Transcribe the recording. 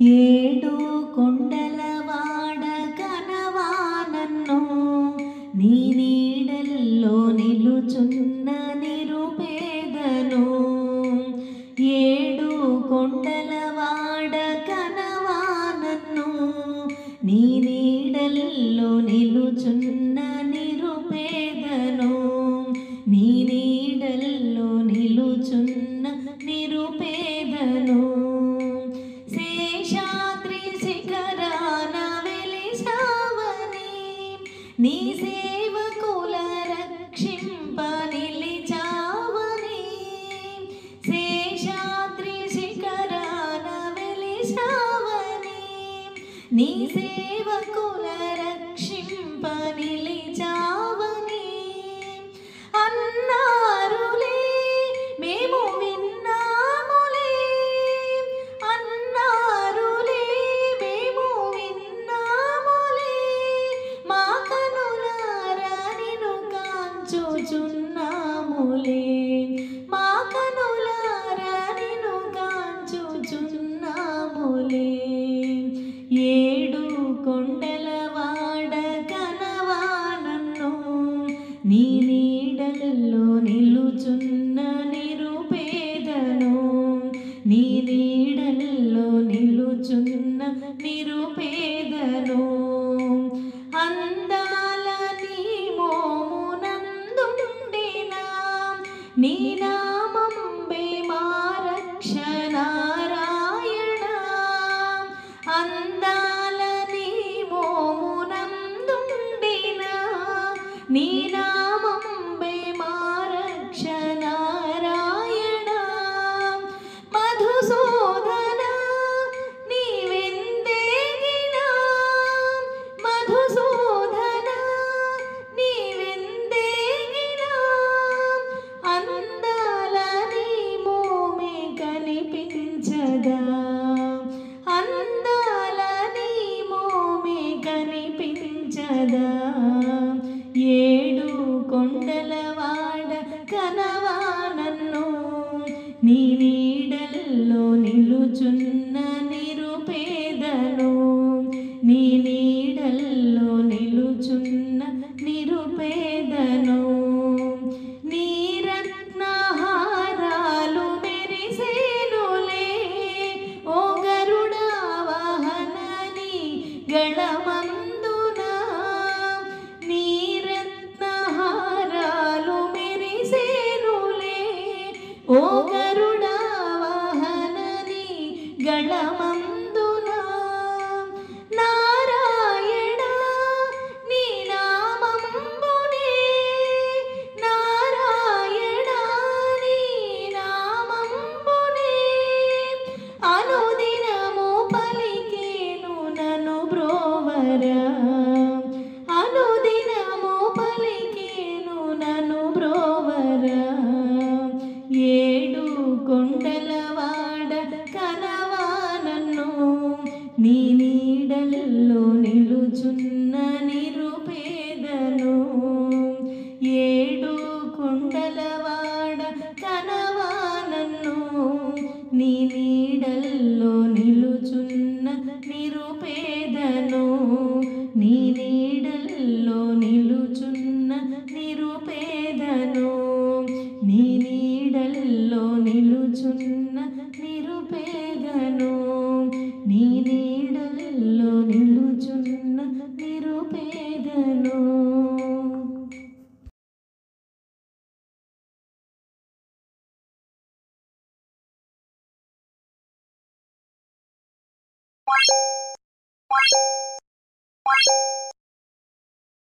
ఏడు కొండలవాడ కనవా నన్ను, నీ నీడల్లో నిలుచున్న నిరుపేదను. ఏడు కొండలవాడ కనవా నన్ను, నీ నీడల్లో నిలుచున్న నిరుపేదను. నీ నీడల్లో నిలుచున్న నిరుపేదను. నీ సేవకుల రక్షింప నిలిచావని, శేషాద్రి శిఖరాన వెలిసావని, నీ సేవకుల రక్షింప నిలిచావని అన్నారులే, మేము విన్నాములే. అన్నారులే, మేము విన్నాములే. మా కనులారా నిన్ను కాంచుచున్నాములే. మా కనులారా నిన్ను కాంచుచున్నాములే. ఏడు కొండలవాడ కనవా నన్ను, నీ నీడల్లో నిలుచున్న నిరుపేదను. నీ నీడల్లో నిలుచున్న నిరుపేదను. అందాల నీ మోమునందుండినా, నీ నామంబే మా రక్షణారాయణ. అందాల నీ మోమునందుండినా, నీ నామంబే మా రక్షణారాయణ. మధుసూదన నీవెందేగినా, మధుసూదన నీవెందేగినా, అందాల నీ మోమే కనిపించదా. అందాల నీ మోమే కనిపించదా. ఏడు కొండలవాడ కనవా నన్ను, నీ నీడల్లో నిలుచున్న నిరుపేదను. నీ నీడల్లో నిలుచున్న నిరుపేదను. నీ రత్నహారాలు మెరిసేనులే, ఓ గరుడ వాహన నీ గళమందున. నీ రత్నహారాలు మెరిసేనులే, ఓ గరుడ వాహన నీ గళమందున. నారాయణ నీ నామంబునే, నారాయణ నీ నామంబునే అనుదినము పలికేను నన్ను బ్రోవరా. అనుదినము పలికేను నన్ను బ్రోవరా. ఏడు కొండలవాడ కనవా నన్ను, నీ నీడల్లో నిలుచున్న నిరుపేదను. ఏడు కొండలవాడ కనవా నన్ను, నీ నీడల్లో నిలుచున్న నిరుపేదను. నీ నీడల్లో నిలుచున్న నిరుపేదను. నీ నీడల్లో నిలుచున్న నిరుపేదను. నీ నీడల్లో నిలుచున్న నిరుపేదను.